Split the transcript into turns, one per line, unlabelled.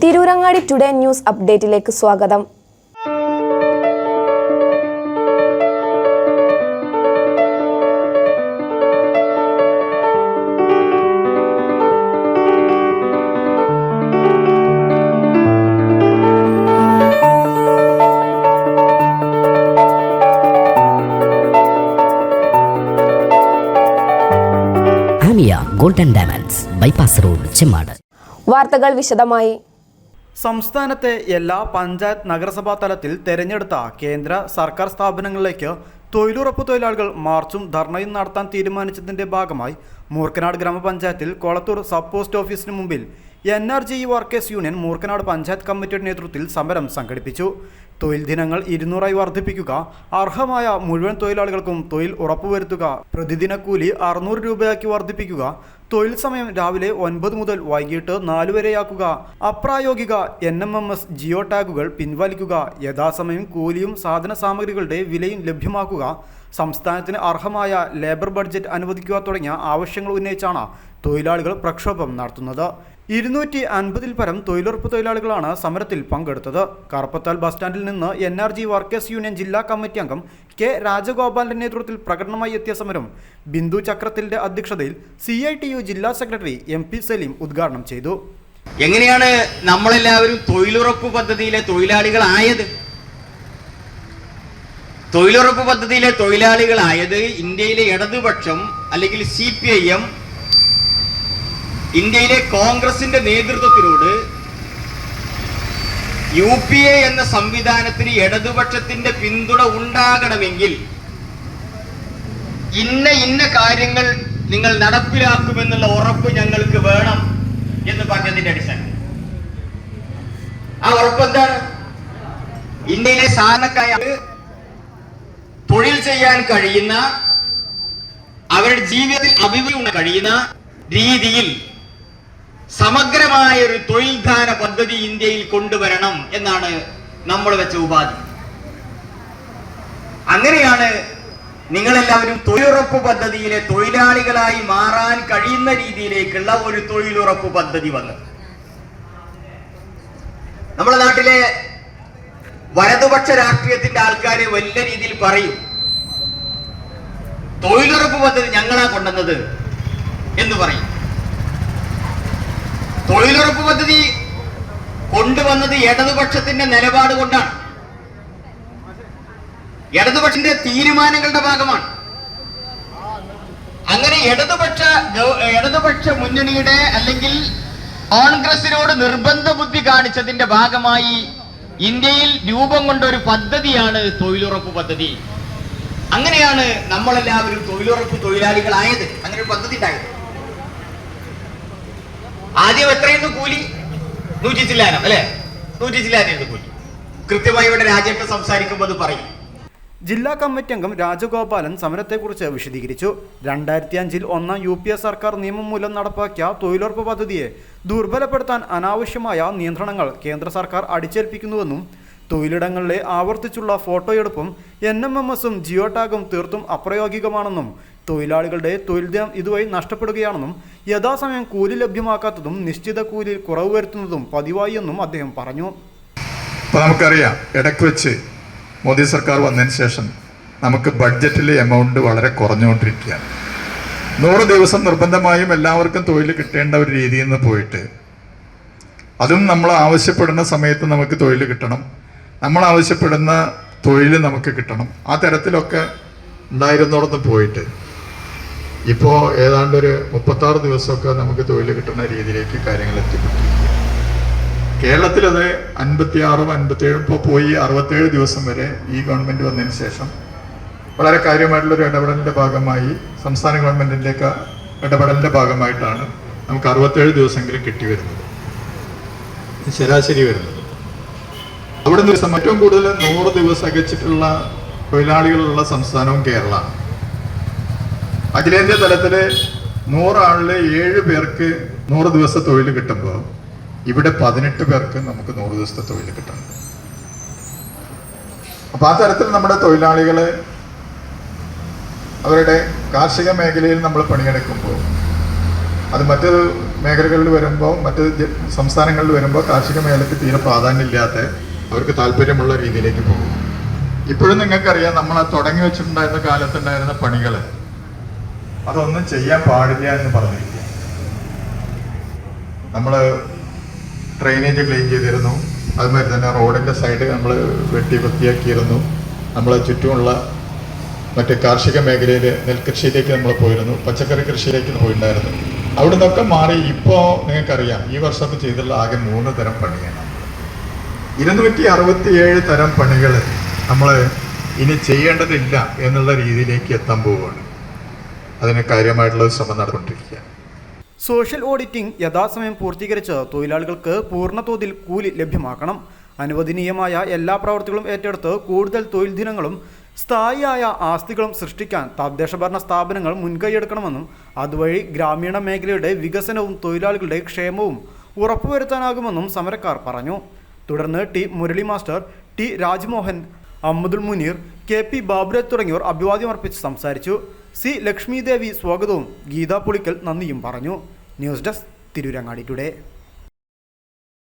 Tirurangadi today news അപ്ഡേറ്റിലേക്ക് സ്വാഗതം.
Golden diamonds bypass road Chemmad.
വാർത്തകൾ വിശദമായി.
സംസ്ഥാനത്തെ എല്ലാ പഞ്ചായത്ത് നഗരസഭാ തലത്തിൽ തെരഞ്ഞെടുത്ത കേന്ദ്ര സർക്കാർ സ്ഥാപനങ്ങളിലേക്ക് തൊഴിലുറപ്പ് തൊഴിലാളികൾ മാർച്ചും ധർണയും നടത്താൻ തീരുമാനിച്ചതിന്റെ ഭാഗമായി മൂർക്കനാട് ഗ്രാമപഞ്ചായത്തിൽ കൊളത്തൂർ സബ് പോസ്റ്റ് ഓഫീസിന് മുമ്പിൽ NRGE workers union Moorkanad panchayat കമ്മിറ്റിയുടെ നേതൃത്വത്തിൽ സമരം സംഘടിപ്പിച്ചു. തൊഴിൽ ദിനങ്ങൾ 200ആയി വർദ്ധിപ്പിക്കുക, അർഹമായ മുഴുവൻ തൊഴിലാളികൾക്കും തൊഴിൽ ഉറപ്പുവരുത്തുക, പ്രതിദിന കൂലി 600 രൂപയാക്കി വർദ്ധിപ്പിക്കുക, തൊഴിൽ സമയം രാവിലെ 9 മുതൽ വൈകിട്ട് 4 വരെയാക്കുക, അപ്രായോഗിക NMMS ജിയോ ടാഗുകൾ പിൻവലിക്കുക, യഥാസമയം കൂലിയും സാധന സാമഗ്രികളുടെ വിലയും ലഭ്യമാക്കുക, സംസ്ഥാനത്തിന് അർഹമായ ലേബർ ബഡ്ജറ്റ് അനുവദിക്കുക തുടങ്ങിയ ആവശ്യങ്ങൾ ഉന്നയിച്ചാണ് തൊഴിലാളികൾ പ്രക്ഷോഭം നടത്തുന്നത്. 250-ൽ പരം തൊഴിലുറപ്പ് തൊഴിലാളികളാണ് സമരത്തിൽ പങ്കെടുത്തത്. കറുപ്പത്താൽ ബസ് സ്റ്റാൻഡിൽ നിന്ന് NRGE വർക്കേഴ്സ് യൂണിയൻ ജില്ലാ കമ്മിറ്റി അംഗം K. രാജഗോപാലിന്റെ നേതൃത്വത്തിൽ പ്രകടനമായി എത്തിയ സമരം ബിന്ദു ചക്രത്തിന്റെ അധ്യക്ഷതയിൽ CITU ജില്ലാ സെക്രട്ടറി MP സലീം ഉദ്ഘാടനം ചെയ്തു.
എങ്ങനെയാണ് നമ്മളെല്ലാവരും തൊഴിലുറപ്പ് പദ്ധതിയിലെ തൊഴിലാളികളായത്? തൊഴിലുറപ്പ് പദ്ധതിയിലെ തൊഴിലാളികളായത് ഇന്ത്യയിലെ ഇടതുപക്ഷം അല്ലെങ്കിൽ CPIM, ഇന്ത്യയിലെ കോൺഗ്രസിന്റെ നേതൃത്വത്തിനോട് UPA എന്ന സംവിധാനത്തിന് ഇടതുപക്ഷത്തിന്റെ പിന്തുണ ഉണ്ടാകണമെങ്കിൽ ഇന്ന കാര്യങ്ങൾ നിങ്ങൾ നടപ്പിലാക്കുമെന്നുള്ള ഉറപ്പ് ഞങ്ങൾക്ക് വേണം എന്ന് പറഞ്ഞതിന്റെ അടിസ്ഥാനം. ആ ഉറപ്പ് എന്താണ്? ഇന്ത്യയിലെ സാധാരണക്കാർക്ക് തൊഴിൽ ചെയ്യാൻ കഴിയുന്ന, അവരുടെ ജീവിതത്തിൽ അഭിവൃദ്ധി കഴിയുന്ന രീതിയിൽ സമഗ്രമായ ഒരു തൊഴിൽദാന പദ്ധതി ഇന്ത്യയിൽ കൊണ്ടുവരണം എന്നാണ് നമ്മൾ വെച്ച ഉപാധി. അങ്ങനെയാണ് നിങ്ങളെല്ലാവരും തൊഴിലുറപ്പ് പദ്ധതിയിലെ തൊഴിലാളികളായി മാറാൻ കഴിയുന്ന രീതിയിലേക്കുള്ള ഒരു തൊഴിലുറപ്പ് പദ്ധതി വന്നത്. നമ്മുടെ നാട്ടിലെ വലതുപക്ഷ രാഷ്ട്രീയത്തിന്റെ ആൾക്കാര് വലിയ രീതിയിൽ പറയും, തൊഴിലുറപ്പ് പദ്ധതി ഞങ്ങളാ കൊണ്ടുവന്നത് എന്ന് പറയും. തൊഴിലുറപ്പ് പദ്ധതി കൊണ്ടുവന്നത് ഇടതുപക്ഷത്തിന്റെ നിലപാട് കൊണ്ടാണ്, ഇടതുപക്ഷത്തിന്റെ തീരുമാനങ്ങളുടെ ഭാഗമാണ്. അങ്ങനെ ഇടതുപക്ഷ മുന്നണിയുടെ അല്ലെങ്കിൽ കോൺഗ്രസിനോട് നിർബന്ധ ബുദ്ധി കാണിച്ചതിന്റെ ഭാഗമായി ഇന്ത്യയിൽ രൂപം കൊണ്ട ഒരു പദ്ധതിയാണ് തൊഴിലുറപ്പ് പദ്ധതി. അങ്ങനെയാണ് നമ്മളെല്ലാവരും തൊഴിലുറപ്പ് തൊഴിലാളികളായത്. അങ്ങനെ ഒരു പദ്ധതി ഉണ്ടായത്. ആദ്യം എത്രയായിരുന്നു കൂലി? 100 ചില്ലാനം അല്ലെ? 100 ചില്ലാനായിരുന്നു കൂലി. കൃത്യമായി ഇവിടെ രാജേട്ടൻ സംസാരിക്കുമ്പോൾ അത് പറയും.
ജില്ലാ കമ്മിറ്റി അംഗം രാജഗോപാലൻ സമരത്തെക്കുറിച്ച് വിശദീകരിച്ചു. 2005-ൽ 1ാം UPA സർക്കാർ നിയമം മൂലം നടപ്പാക്കിയ തൊഴിലുറപ്പ് പദ്ധതിയെ ദുർബലപ്പെടുത്താൻ അനാവശ്യമായ നിയന്ത്രണങ്ങൾ കേന്ദ്ര സർക്കാർ അടിച്ചേൽപ്പിക്കുന്നുവെന്നും തൊഴിലിടങ്ങളിലെ ആവർത്തിച്ചുള്ള ഫോട്ടോയെടുപ്പും NMMS-ഉം ജിയോ ടാഗും തീർത്തും അപ്രായോഗികമാണെന്നും തൊഴിലാളികളുടെ തൊഴിൽ ദിനം ഇതുവഴി നഷ്ടപ്പെടുകയാണെന്നും യഥാസമയം കൂലി ലഭ്യമാക്കാത്തതും നിശ്ചിത കൂലിയിൽ കുറവ് വരുത്തുന്നതും പതിവായി എന്നും അദ്ദേഹം പറഞ്ഞു.
നമുക്കറിയാം, ഇടയ്ക്ക് വെച്ച് മോദി സർക്കാർ വന്നതിന് ശേഷം നമുക്ക് ബഡ്ജറ്റിലെ എമൗണ്ട് വളരെ കുറഞ്ഞുകൊണ്ടിരിക്കുകയാണ്. 100 ദിവസം നിർബന്ധമായും എല്ലാവർക്കും തൊഴിൽ കിട്ടേണ്ട ഒരു രീതിയിൽ നിന്ന് പോയിട്ട്, അതും നമ്മൾ ആവശ്യപ്പെടുന്ന സമയത്ത് നമുക്ക് തൊഴിൽ കിട്ടണം, നമ്മൾ ആവശ്യപ്പെടുന്ന തൊഴിൽ നമുക്ക് കിട്ടണം, ആ തരത്തിലൊക്കെ ഉണ്ടായിരുന്നോടത്ത് പോയിട്ട് ഇപ്പോൾ ഏതാണ്ട് ഒരു 36 ദിവസമൊക്കെ നമുക്ക് തൊഴിൽ കിട്ടുന്ന രീതിയിലേക്ക് കാര്യങ്ങൾ എത്തിപ്പെട്ടു. കേരളത്തിലത് 56, 57 ഇപ്പോൾ പോയി 67 ദിവസം വരെ ഈ ഗവൺമെന്റ് വന്നതിന് ശേഷം വളരെ കാര്യമായിട്ടുള്ളൊരു ഇടപെടലിന്റെ ഭാഗമായി, സംസ്ഥാന ഗവൺമെന്റിൻ്റെയൊക്കെ ഇടപെടലിന്റെ ഭാഗമായിട്ടാണ് നമുക്ക് 67 ദിവസമെങ്കിലും കിട്ടി വരുന്നത്, ശരാശരി വരുന്നത്. അവിടെ നിന്ന് ഏറ്റവും കൂടുതൽ 100 ദിവസം അകച്ചിട്ടുള്ള തൊഴിലാളികളുള്ള സംസ്ഥാനവും കേരളമാണ്. അഖിലേന്ത്യാ തലത്തില് 100 ആളില് 7 പേർക്ക് 100 ദിവസത്തെ തൊഴിൽ കിട്ടുമ്പോൾ ഇവിടെ 18 പേർക്ക് നമുക്ക് 100 ദിവസത്തെ തൊഴിൽ കിട്ടണം. അപ്പൊ ആ തരത്തിൽ നമ്മുടെ തൊഴിലാളികളെ അവരുടെ കാർഷിക മേഖലയിൽ നമ്മൾ പണിയെടുക്കുമ്പോൾ അത് മറ്റൊരു മേഖലകളിൽ വരുമ്പോൾ മറ്റ് സംസ്ഥാനങ്ങളിൽ വരുമ്പോൾ കാർഷിക മേഖലയ്ക്ക് തീരെ പ്രാധാന്യമില്ലാത്ത അവർക്ക് താല്പര്യമുള്ള രീതിയിലേക്ക് പോകും. ഇപ്പോഴും നിങ്ങൾക്കറിയാം, നമ്മൾ തുടങ്ങി വെച്ചിട്ടുണ്ടായിരുന്ന കാലത്തുണ്ടായിരുന്ന പണികൾ അതൊന്നും ചെയ്യാൻ പാടില്ല എന്ന് പറഞ്ഞിരിക്കുക. നമ്മൾ ഡ്രെയിനേജ് ക്ലീൻ ചെയ്തിരുന്നു, അതുമാതിരി തന്നെ റോഡിൻ്റെ സൈഡ് നമ്മൾ വെട്ടി വൃത്തിയാക്കിയിരുന്നു, നമ്മളെ ചുറ്റുമുള്ള മറ്റ് കാർഷിക മേഖലയിൽ നെൽകൃഷിയിലേക്ക് നമ്മൾ പോയിരുന്നു, പച്ചക്കറി കൃഷിയിലേക്ക് പോയിട്ടുണ്ടായിരുന്നു. അവിടെ നിന്നൊക്കെ മാറി ഇപ്പോൾ നിങ്ങൾക്കറിയാം ഈ വർഷത്തെ ചെയ്തുള്ള ആകെ 3 തരം പണിയാണ്. 267 തരം പണികൾ നമ്മൾ ഇനി ചെയ്യേണ്ടതില്ല എന്നുള്ള രീതിയിലേക്ക് എത്താൻ പോവുകയാണ്. അതിന് കാര്യമായിട്ടുള്ള ശ്രമം നടന്നുകൊണ്ടിരിക്കുക.
സോഷ്യൽ ഓഡിറ്റിംഗ് യഥാസമയം പൂർത്തീകരിച്ച് തൊഴിലാളികൾക്ക് പൂർണ്ണതോതിൽ കൂലി ലഭ്യമാക്കണം. അനുവദനീയമായ എല്ലാ പ്രവൃത്തികളും ഏറ്റെടുത്ത് കൂടുതൽ തൊഴിൽ ദിനങ്ങളും സ്ഥായിയായ ആസ്തികളും സൃഷ്ടിക്കാൻ തദ്ദേശഭരണ സ്ഥാപനങ്ങൾ മുൻകൈയെടുക്കണമെന്നും അതുവഴി ഗ്രാമീണ മേഖലയുടെ വികസനവും തൊഴിലാളികളുടെ ക്ഷേമവും ഉറപ്പുവരുത്താനാകുമെന്നും സമരക്കാർ പറഞ്ഞു. തുടർന്ന് T Murali master, T Rajmohan, Ahammadul Muneer, K P Baburaj തുടങ്ങിയവർ അഭിവാദ്യമർപ്പിച്ച് സംസാരിച്ചു. സി ലക്ഷ്മി ദേവി സ്വാഗതവും ഗീതാ പുളിക്കൽ നന്ദിയും പറഞ്ഞു. News desk, Tirurangadi today.